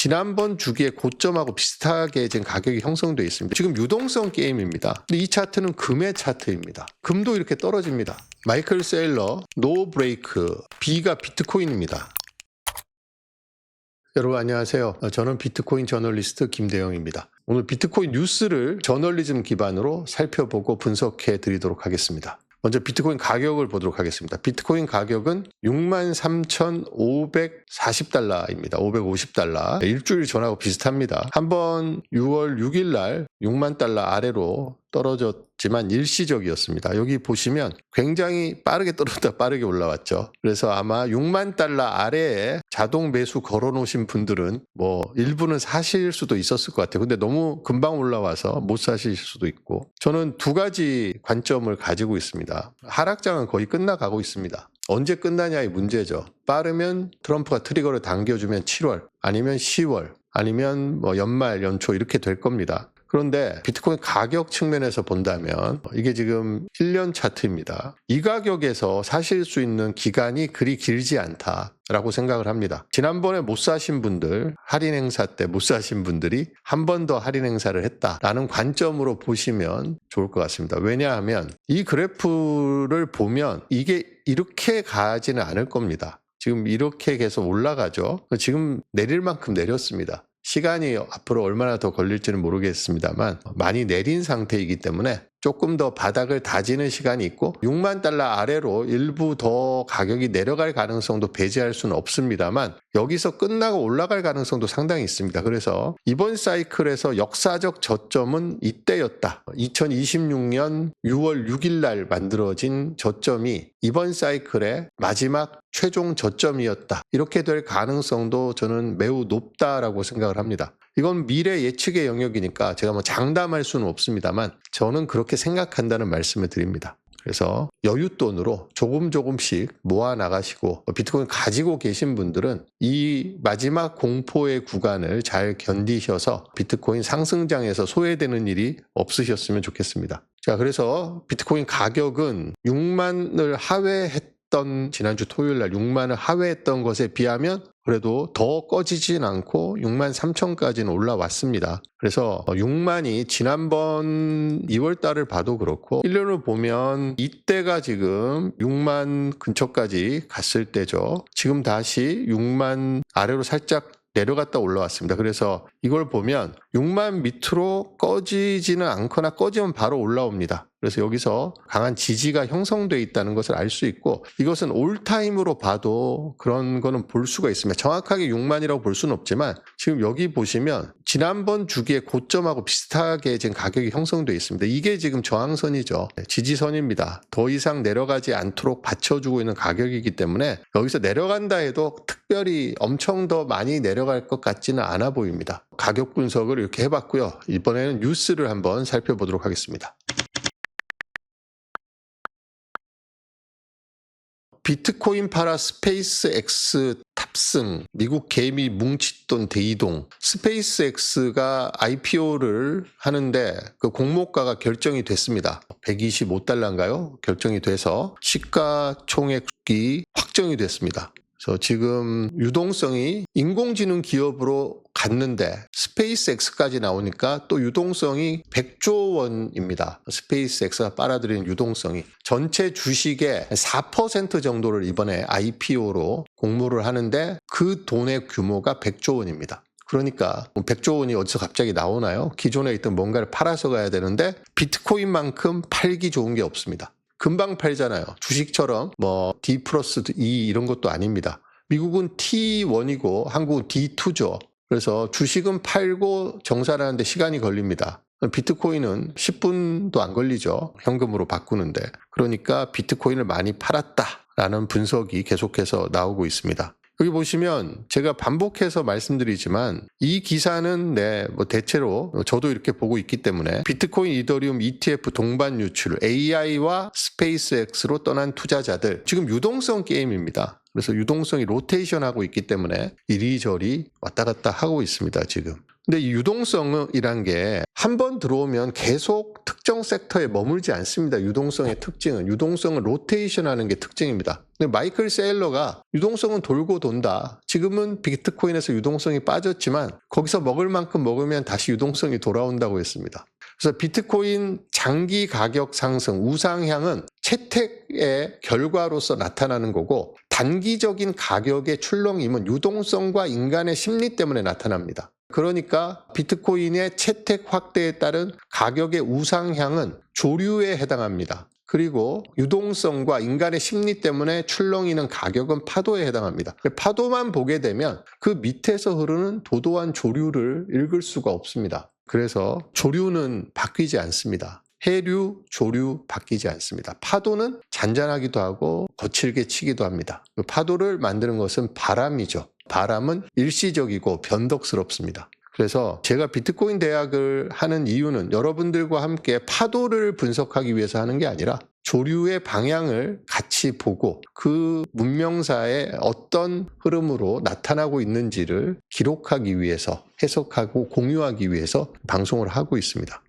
지난번 주기의 고점하고 비슷하게 지금 가격이 형성되어 있습니다. 지금 유동성 게임입니다. 근데 이 차트는 금의 차트입니다. 금도 이렇게 떨어집니다. 마이클 세일러, 노 브레이크, B가 비트코인입니다. 여러분 안녕하세요. 저는 비트코인 저널리스트 김대영입니다. 오늘 비트코인 뉴스를 저널리즘 기반으로 살펴보고 분석해 드리도록 하겠습니다. 먼저 비트코인 가격을 보도록 하겠습니다. 비트코인 가격은 63,540달러입니다. 550달러. 일주일 전하고 비슷합니다. 한번 6월 6일 날 6만 달러 아래로 떨어졌지만 일시적이었습니다. 여기 보시면 굉장히 빠르게 떨어졌다 빠르게 올라왔죠. 그래서 아마 6만 달러 아래에 자동 매수 걸어 놓으신 분들은 일부는 사실 수도 있었을 것 같아요. 근데 너무 금방 올라와서 못 사실 수도 있고, 저는 두 가지 관점을 가지고 있습니다. 하락장은 거의 끝나가고 있습니다. 언제 끝나냐의 문제죠. 빠르면 트럼프가 트리거를 당겨주면 7월, 아니면 10월, 아니면 연말, 연초 이렇게 될 겁니다. 그런데 비트코인 가격 측면에서 본다면 이게 지금 1년 차트입니다. 이 가격에서 사실 수 있는 기간이 그리 길지 않다라고 생각을 합니다. 지난번에 못 사신 분들, 할인 행사 때 못 사신 분들이 한 번 더 할인 행사를 했다라는 관점으로 보시면 좋을 것 같습니다. 왜냐하면 이 그래프를 보면 이게 이렇게 가지는 않을 겁니다. 지금 이렇게 계속 올라가죠. 지금 내릴 만큼 내렸습니다. 시간이 앞으로 얼마나 더 걸릴지는 모르겠습니다만 많이 내린 상태이기 때문에 조금 더 바닥을 다지는 시간이 있고, 6만 달러 아래로 일부 더 가격이 내려갈 가능성도 배제할 수는 없습니다만 여기서 끝나고 올라갈 가능성도 상당히 있습니다. 그래서 이번 사이클에서 역사적 저점은 이때였다. 2026년 6월 6일 날 만들어진 저점이 이번 사이클의 마지막 최종 저점이었다. 이렇게 될 가능성도 저는 매우 높다라고 생각을 합니다. 이건 미래 예측의 영역이니까 제가 장담할 수는 없습니다만 저는 그렇게 생각한다는 말씀을 드립니다. 그래서 여윳돈으로 조금씩 모아 나가시고, 비트코인 가지고 계신 분들은 이 마지막 공포의 구간을 잘 견디셔서 비트코인 상승장에서 소외되는 일이 없으셨으면 좋겠습니다. 자, 그래서 비트코인 가격은 6만을 하회했던, 지난주 토요일 날 6만을 하회했던 것에 비하면 그래도 더 꺼지진 않고 6만 3천까지는 올라왔습니다. 그래서 6만이 지난번 2월 달을 봐도 그렇고 1년을 보면 이때가 지금 6만 근처까지 갔을 때죠. 지금 다시 6만 아래로 살짝 내려갔다 올라왔습니다. 그래서 이걸 보면 6만 밑으로 꺼지지는 않거나 꺼지면 바로 올라옵니다. 그래서 여기서 강한 지지가 형성되어 있다는 것을 알 수 있고, 이것은 올타임으로 봐도 그런 거는 볼 수가 있습니다. 정확하게 6만이라고 볼 수는 없지만 지금 여기 보시면 지난번 주기의 고점하고 비슷하게 지금 가격이 형성되어 있습니다. 이게 지금 저항선이죠. 지지선입니다. 더 이상 내려가지 않도록 받쳐주고 있는 가격이기 때문에 여기서 내려간다 해도 특별히 엄청 더 많이 내려갈 것 같지는 않아 보입니다. 가격 분석을 이렇게 해봤고요. 이번에는 뉴스를 한번 살펴보도록 하겠습니다. 비트코인 팔아 스페이스X 탑승, 미국 개미 뭉칫돈 대이동. 스페이스X가 IPO를 하는데 그 공모가가 결정이 됐습니다. 125달러인가요? 결정이 돼서 시가총액이 확정이 됐습니다. 그래서 지금 유동성이 인공지능 기업으로 갔는데 스페이스X까지 나오니까 또 유동성이 100조 원입니다. 스페이스X가 빨아들이는 유동성이 전체 주식의 4% 정도를 이번에 IPO로 공모를 하는데 그 돈의 규모가 100조 원입니다. 그러니까 100조 원이 어디서 갑자기 나오나요? 기존에 있던 뭔가를 팔아서 가야 되는데 비트코인만큼 팔기 좋은 게 없습니다. 금방 팔잖아요. 주식처럼 D 플러스 E 이런 것도 아닙니다. 미국은 T1이고 한국은 D2죠. 그래서 주식은 팔고 정산하는데 시간이 걸립니다. 비트코인은 10분도 안 걸리죠. 현금으로 바꾸는데. 그러니까 비트코인을 많이 팔았다라는 분석이 계속해서 나오고 있습니다. 여기 보시면 제가 반복해서 말씀드리지만 이 기사는 대체로 저도 이렇게 보고 있기 때문에 비트코인 이더리움 ETF 동반 유출, AI와 스페이스X로 떠난 투자자들, 지금 유동성 게임입니다. 그래서 유동성이 로테이션하고 있기 때문에 이리저리 왔다 갔다 하고 있습니다, 지금. 근데 이 유동성이란 게 한 번 들어오면 계속 특정 섹터에 머물지 않습니다. 유동성의 특징은. 유동성은 로테이션하는 게 특징입니다. 근데 마이클 세일러가 유동성은 돌고 돈다. 지금은 비트코인에서 유동성이 빠졌지만 거기서 먹을 만큼 먹으면 다시 유동성이 돌아온다고 했습니다. 그래서 비트코인 장기 가격 상승, 우상향은 채택의 결과로서 나타나는 거고 단기적인 가격의 출렁임은 유동성과 인간의 심리 때문에 나타납니다. 그러니까 비트코인의 채택 확대에 따른 가격의 우상향은 조류에 해당합니다. 그리고 유동성과 인간의 심리 때문에 출렁이는 가격은 파도에 해당합니다. 파도만 보게 되면 그 밑에서 흐르는 도도한 조류를 읽을 수가 없습니다. 그래서 조류는 바뀌지 않습니다. 해류, 조류 바뀌지 않습니다. 파도는 잔잔하기도 하고 거칠게 치기도 합니다. 그 파도를 만드는 것은 바람이죠. 바람은 일시적이고 변덕스럽습니다. 그래서 제가 비트코인 대학을 하는 이유는 여러분들과 함께 파도를 분석하기 위해서 하는 게 아니라 조류의 방향을 같이 보고 그 문명사의 어떤 흐름으로 나타나고 있는지를 기록하기 위해서, 해석하고 공유하기 위해서 방송을 하고 있습니다.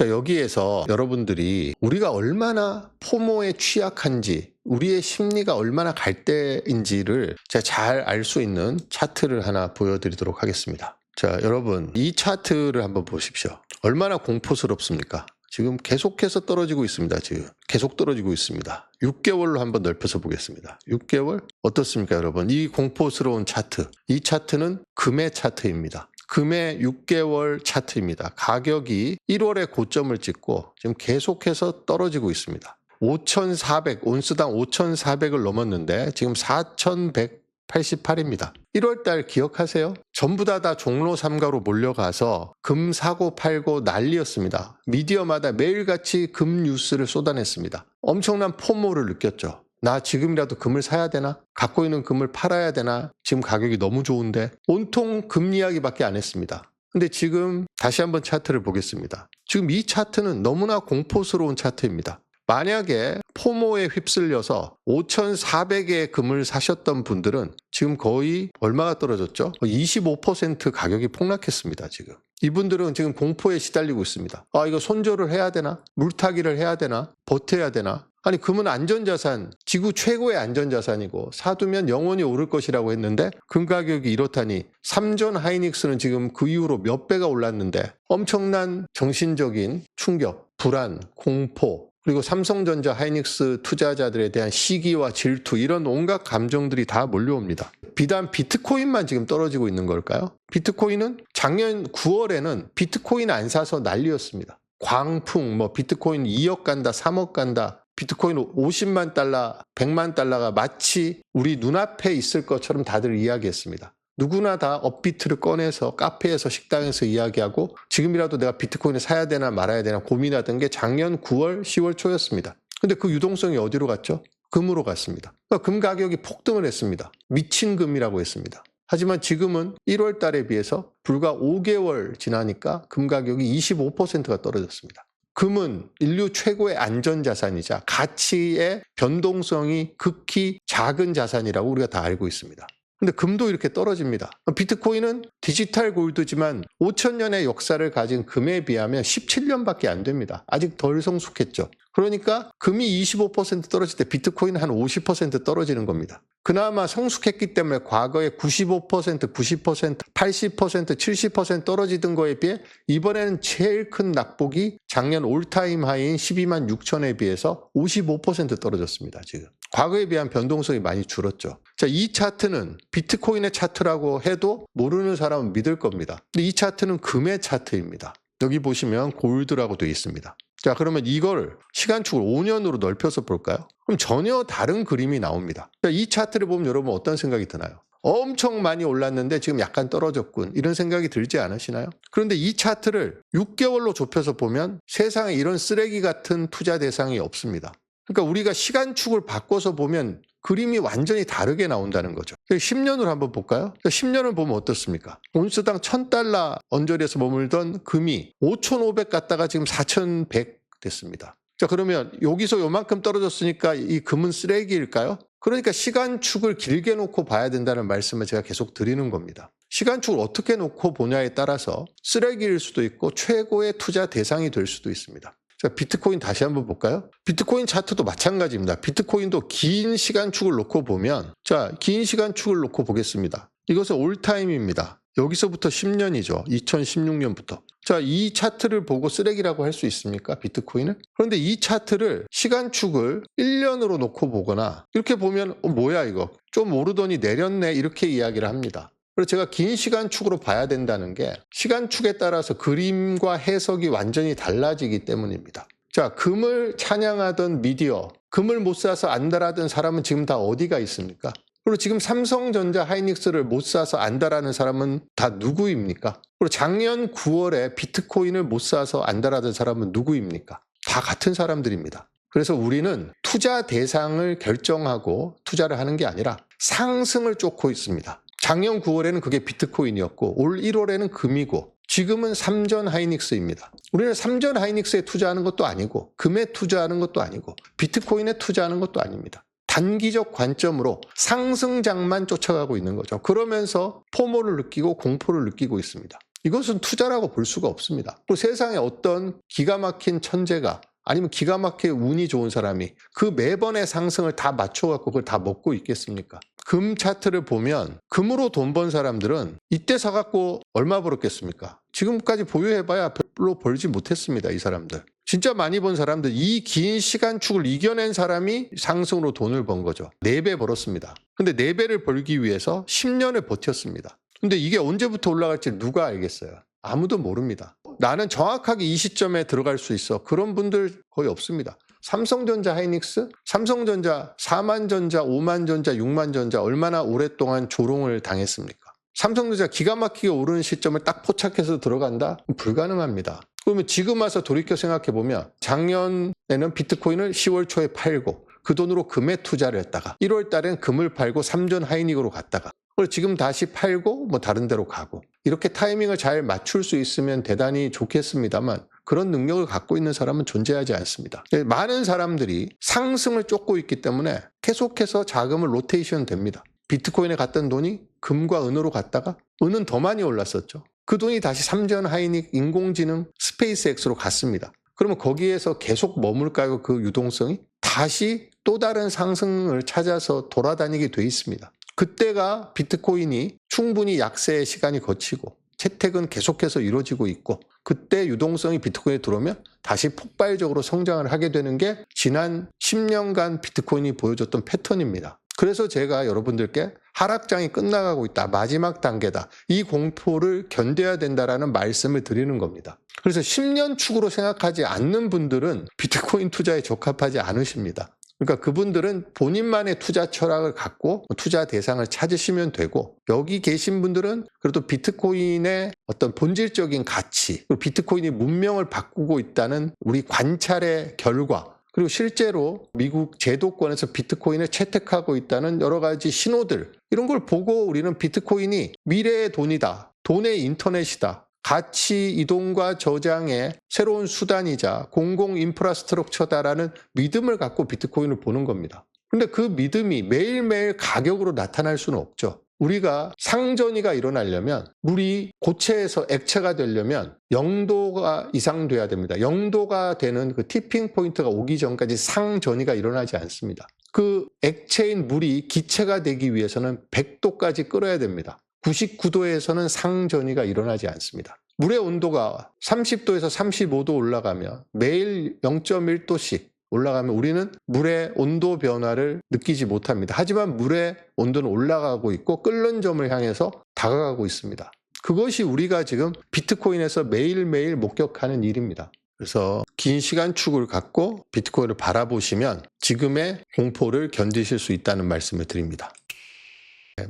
여기에서 여러분들이 우리가 얼마나 포모에 취약한지, 우리의 심리가 얼마나 갈대인지를 제가 잘 알 수 있는 차트를 하나 보여드리도록 하겠습니다. 자, 여러분, 이 차트를 한번 보십시오. 얼마나 공포스럽습니까? 지금 계속해서 떨어지고 있습니다. 지금 계속 떨어지고 있습니다. 6개월로 한번 넓혀서 보겠습니다. 6개월 어떻습니까, 여러분? 이 공포스러운 차트, 이 차트는 금의 차트입니다. 금의 6개월 차트입니다. 가격이 1월에 고점을 찍고 지금 계속해서 떨어지고 있습니다. 5,400, 온스당 5,400을 넘었는데 지금 4,188입니다. 1월달 기억하세요? 전부 다 종로 3가로 몰려가서 금 사고 팔고 난리였습니다. 미디어마다 매일같이 금 뉴스를 쏟아냈습니다. 엄청난 포모를 느꼈죠. 나 지금이라도 금을 사야 되나? 갖고 있는 금을 팔아야 되나? 지금 가격이 너무 좋은데? 온통 금 이야기밖에 안 했습니다. 근데 지금 다시 한번 차트를 보겠습니다. 지금 이 차트는 너무나 공포스러운 차트입니다. 만약에 포모에 휩쓸려서 5,400의 금을 사셨던 분들은 지금 거의 얼마가 떨어졌죠? 25% 가격이 폭락했습니다, 지금. 이분들은 지금 공포에 시달리고 있습니다. 아, 이거 손절을 해야 되나? 물타기를 해야 되나? 버텨야 되나? 아니, 금은 안전자산, 지구 최고의 안전자산이고 사두면 영원히 오를 것이라고 했는데 금 가격이 이렇다니 삼전 하이닉스는 지금 그 이후로 몇 배가 올랐는데 엄청난 정신적인 충격, 불안, 공포, 그리고 삼성전자 하이닉스 투자자들에 대한 시기와 질투, 이런 온갖 감정들이 다 몰려옵니다. 비단 비트코인만 지금 떨어지고 있는 걸까요? 비트코인은 작년 9월에는 비트코인 안 사서 난리였습니다. 광풍, 비트코인 2억 간다, 3억 간다, 비트코인 50만 달러, 100만 달러가 마치 우리 눈앞에 있을 것처럼 다들 이야기했습니다. 누구나 다 업비트를 꺼내서 카페에서 식당에서 이야기하고 지금이라도 내가 비트코인을 사야 되나 말아야 되나 고민하던 게 작년 9월, 10월 초였습니다. 근데 그 유동성이 어디로 갔죠? 금으로 갔습니다. 그러니까 금 가격이 폭등을 했습니다. 미친 금이라고 했습니다. 하지만 지금은 1월 달에 비해서 불과 5개월 지나니까 금 가격이 25%가 떨어졌습니다. 금은 인류 최고의 안전자산이자 가치의 변동성이 극히 작은 자산이라고 우리가 다 알고 있습니다. 근데 금도 이렇게 떨어집니다. 비트코인은 디지털 골드지만 5,000년의 역사를 가진 금에 비하면 17년밖에 안 됩니다. 아직 덜 성숙했죠. 그러니까 금이 25% 떨어질 때 비트코인은 한 50% 떨어지는 겁니다. 그나마 성숙했기 때문에 과거에 95%, 90%, 80%, 70% 떨어지던 거에 비해 이번에는 제일 큰 낙폭이 작년 올타임 하이인 12만 6천에 비해서 55% 떨어졌습니다. 지금. 과거에 비한 변동성이 많이 줄었죠. 자, 이 차트는 비트코인의 차트라고 해도 모르는 사람은 믿을 겁니다. 근데 이 차트는 금의 차트입니다. 여기 보시면 골드라고 되어 있습니다. 자, 그러면 이걸 시간축을 5년으로 넓혀서 볼까요? 그럼 전혀 다른 그림이 나옵니다. 자, 이 차트를 보면 여러분 어떤 생각이 드나요? 엄청 많이 올랐는데 지금 약간 떨어졌군, 이런 생각이 들지 않으시나요? 그런데 이 차트를 6개월로 좁혀서 보면 세상에 이런 쓰레기 같은 투자 대상이 없습니다. 그러니까 우리가 시간축을 바꿔서 보면 그림이 완전히 다르게 나온다는 거죠. 10년으로 한번 볼까요? 10년을 보면 어떻습니까? 온스당 1,000달러 언저리에서 머물던 금이 5,500 갔다가 지금 4,100 됐습니다. 자, 그러면 여기서 요만큼 떨어졌으니까 이 금은 쓰레기일까요? 그러니까 시간축을 길게 놓고 봐야 된다는 말씀을 제가 계속 드리는 겁니다. 시간축을 어떻게 놓고 보냐에 따라서 쓰레기일 수도 있고 최고의 투자 대상이 될 수도 있습니다. 자, 비트코인 다시 한번 볼까요? 비트코인 차트도 마찬가지입니다. 비트코인도 긴 시간축을 놓고 보면, 자, 긴 시간축을 놓고 보겠습니다. 이것은 올타임입니다. 여기서부터 10년이죠. 2016년부터. 자, 이 차트를 보고 쓰레기라고 할 수 있습니까? 비트코인을? 그런데 이 차트를 시간축을 1년으로 놓고 보거나 이렇게 보면 뭐야 이거? 좀 오르더니 내렸네 이렇게 이야기를 합니다. 그래서 제가 긴 시간축으로 봐야 된다는 게 시간축에 따라서 그림과 해석이 완전히 달라지기 때문입니다. 자, 금을 찬양하던 미디어, 금을 못 사서 안달하던 사람은 지금 다 어디가 있습니까? 그리고 지금 삼성전자 하이닉스를 못 사서 안달하는 사람은 다 누구입니까? 그리고 작년 9월에 비트코인을 못 사서 안달하던 사람은 누구입니까? 다 같은 사람들입니다. 그래서 우리는 투자 대상을 결정하고 투자를 하는 게 아니라 상승을 쫓고 있습니다. 작년 9월에는 그게 비트코인이었고 올 1월에는 금이고 지금은 삼전 하이닉스입니다. 우리는 삼전 하이닉스에 투자하는 것도 아니고 금에 투자하는 것도 아니고 비트코인에 투자하는 것도 아닙니다. 단기적 관점으로 상승장만 쫓아가고 있는 거죠. 그러면서 포모를 느끼고 공포를 느끼고 있습니다. 이것은 투자라고 볼 수가 없습니다. 또 세상에 어떤 기가 막힌 천재가 아니면 기가 막히게 운이 좋은 사람이 그 매번의 상승을 다 맞춰갖고 그걸 다 먹고 있겠습니까? 금 차트를 보면 금으로 돈 번 사람들은 이때 사갖고 얼마 벌었겠습니까? 지금까지 보유해봐야 별로 벌지 못했습니다. 이 사람들. 진짜 많이 번 사람들, 이 긴 시간축을 이겨낸 사람이 상승으로 돈을 번 거죠. 4배 벌었습니다. 근데 4배를 벌기 위해서 10년을 버텼습니다. 근데 이게 언제부터 올라갈지 누가 알겠어요? 아무도 모릅니다. 나는 정확하게 이 시점에 들어갈 수 있어. 그런 분들 거의 없습니다. 삼성전자 하이닉스, 삼성전자 4만전자, 5만전자, 6만전자 얼마나 오랫동안 조롱을 당했습니까? 삼성전자 기가 막히게 오르는 시점을 딱 포착해서 들어간다? 불가능합니다. 그러면 지금 와서 돌이켜 생각해보면 작년에는 비트코인을 10월 초에 팔고 그 돈으로 금에 투자를 했다가 1월 달엔 금을 팔고 삼전 하이닉으로 갔다가 그리고 지금 다시 팔고 뭐 다른 데로 가고 이렇게 타이밍을 잘 맞출 수 있으면 대단히 좋겠습니다만 그런 능력을 갖고 있는 사람은 존재하지 않습니다. 많은 사람들이 상승을 쫓고 있기 때문에 계속해서 자금을 로테이션 됩니다. 비트코인에 갔던 돈이 금과 은으로 갔다가 은은 더 많이 올랐었죠. 그 돈이 다시 삼전 하이닉, 인공지능, 스페이스X로 갔습니다. 그러면 거기에서 계속 머물까요? 그 유동성이? 다시 또 다른 상승을 찾아서 돌아다니게 돼 있습니다. 그때가 비트코인이 충분히 약세의 시간이 거치고 채택은 계속해서 이루어지고 있고 그때 유동성이 비트코인에 들어오면 다시 폭발적으로 성장을 하게 되는 게 지난 10년간 비트코인이 보여줬던 패턴입니다. 그래서 제가 여러분들께 하락장이 끝나가고 있다. 마지막 단계다. 이 공포를 견뎌야 된다라는 말씀을 드리는 겁니다. 그래서 10년 축으로 생각하지 않는 분들은 비트코인 투자에 적합하지 않으십니다. 그러니까 그분들은 본인만의 투자 철학을 갖고 투자 대상을 찾으시면 되고 여기 계신 분들은 그래도 비트코인의 어떤 본질적인 가치 그리고 비트코인이 문명을 바꾸고 있다는 우리 관찰의 결과 그리고 실제로 미국 제도권에서 비트코인을 채택하고 있다는 여러 가지 신호들 이런 걸 보고 우리는 비트코인이 미래의 돈이다. 돈의 인터넷이다. 가치 이동과 저장의 새로운 수단이자 공공 인프라스트럭처다라는 믿음을 갖고 비트코인을 보는 겁니다. 그런데 그 믿음이 매일매일 가격으로 나타날 수는 없죠. 우리가 상전이가 일어나려면 물이 고체에서 액체가 되려면 0도가 이상 돼야 됩니다. 0도가 되는 그 티핑 포인트가 오기 전까지 상전이가 일어나지 않습니다. 그 액체인 물이 기체가 되기 위해서는 100도까지 끓어야 됩니다. 99도에서는 상전이가 일어나지 않습니다. 물의 온도가 30도에서 35도 올라가면 매일 0.1도씩 올라가면 우리는 물의 온도 변화를 느끼지 못합니다. 하지만 물의 온도는 올라가고 있고 끓는 점을 향해서 다가가고 있습니다. 그것이 우리가 지금 비트코인에서 매일매일 목격하는 일입니다. 그래서 긴 시간축을 갖고 비트코인을 바라보시면 지금의 공포를 견디실 수 있다는 말씀을 드립니다.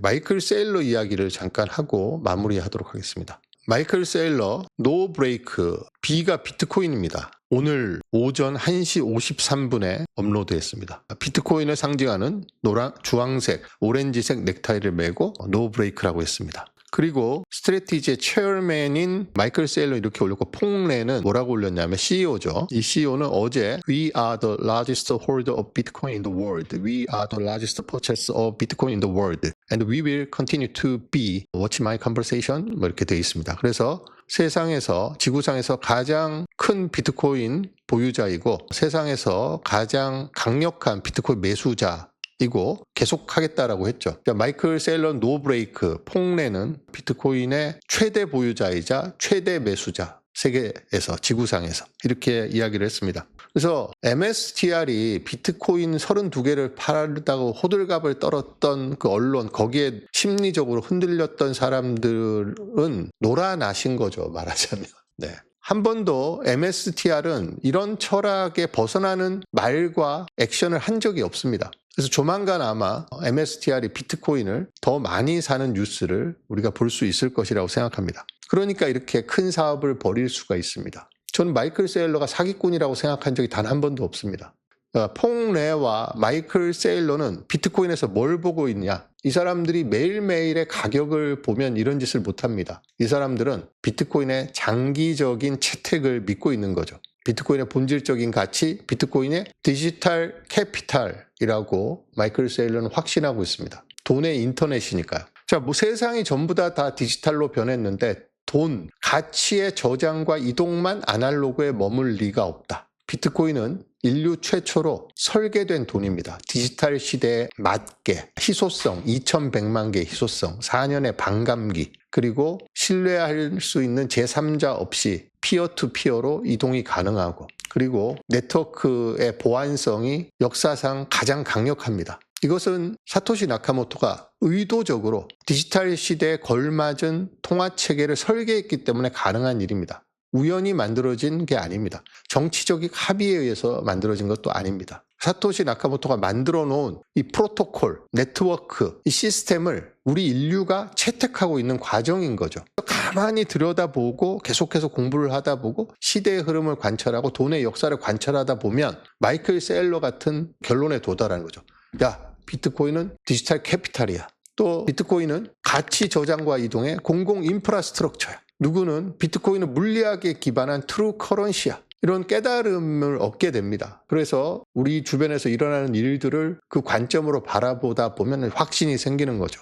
마이클 세일러 이야기를 잠깐 하고 마무리하도록 하겠습니다. 마이클 세일러 노 브레이크 B가 비트코인입니다. 오늘 오전 1시 53분에 업로드했습니다. 비트코인을 상징하는 주황색, 오렌지색 넥타이를 메고 노 브레이크라고 했습니다. 그리고 스트래티지의 체어맨인 마이클 세일러 이렇게 올렸고, 폭레는 뭐라고 올렸냐면 CEO죠. 이 CEO는 어제 We are the largest holder of Bitcoin in the world. We are the largest purchaser of Bitcoin in the world. And we will continue to be. Watch my conversation. 뭐 이렇게 되어 있습니다. 그래서 세상에서, 지구상에서 가장 큰 비트코인 보유자이고 세상에서 가장 강력한 비트코인 매수자이고 계속하겠다라고 했죠. 그러니까 마이클 세일러 노브레이크, 폭레는 비트코인의 최대 보유자이자 최대 매수자, 세계에서, 지구상에서 이렇게 이야기를 했습니다. 그래서 MSTR이 비트코인 32개를 팔다고 호들갑을 떨었던 그 언론, 거기에 심리적으로 흔들렸던 사람들은 놀아나신 거죠, 말하자면. 네. 한 번도 MSTR은 이런 철학에 벗어나는 말과 액션을 한 적이 없습니다. 그래서 조만간 아마 MSTR이 비트코인을 더 많이 사는 뉴스를 우리가 볼 수 있을 것이라고 생각합니다. 그러니까 이렇게 큰 사업을 벌일 수가 있습니다. 저는 마이클 세일러가 사기꾼이라고 생각한 적이 단 한 번도 없습니다. 폭레와 마이클 세일러는 비트코인에서 뭘 보고 있냐? 이 사람들이 매일매일의 가격을 보면 이런 짓을 못합니다. 이 사람들은 비트코인의 장기적인 채택을 믿고 있는 거죠. 비트코인의 본질적인 가치, 비트코인의 디지털 캐피탈이라고 마이클 세일러는 확신하고 있습니다. 돈의 인터넷이니까요. 자, 뭐 세상이 전부 다 디지털로 변했는데 돈, 가치의 저장과 이동만 아날로그에 머물 리가 없다. 비트코인은 인류 최초로 설계된 돈입니다. 디지털 시대에 맞게 희소성, 2100만 개의 희소성, 4년의 반감기, 그리고 신뢰할 수 있는 제3자 없이 피어투피어로 이동이 가능하고, 그리고 네트워크의 보안성이 역사상 가장 강력합니다. 이것은 사토시 나카모토가 의도적으로 디지털 시대에 걸맞은 통화체계를 설계했기 때문에 가능한 일입니다. 우연히 만들어진 게 아닙니다. 정치적인 합의에 의해서 만들어진 것도 아닙니다. 사토시 나카모토가 만들어 놓은 이 프로토콜, 네트워크, 이 시스템을 우리 인류가 채택하고 있는 과정인 거죠. 가만히 들여다보고 계속해서 공부를 하다 보고 시대의 흐름을 관찰하고 돈의 역사를 관찰하다 보면 마이클 세일러 같은 결론에 도달하는 거죠. 야, 비트코인은 디지털 캐피탈이야. 또 비트코인은 가치 저장과 이동의 공공 인프라스트럭처야. 누구는 비트코인은 물리학에 기반한 트루 커런시야. 이런 깨달음을 얻게 됩니다. 그래서 우리 주변에서 일어나는 일들을 그 관점으로 바라보다 보면 확신이 생기는 거죠.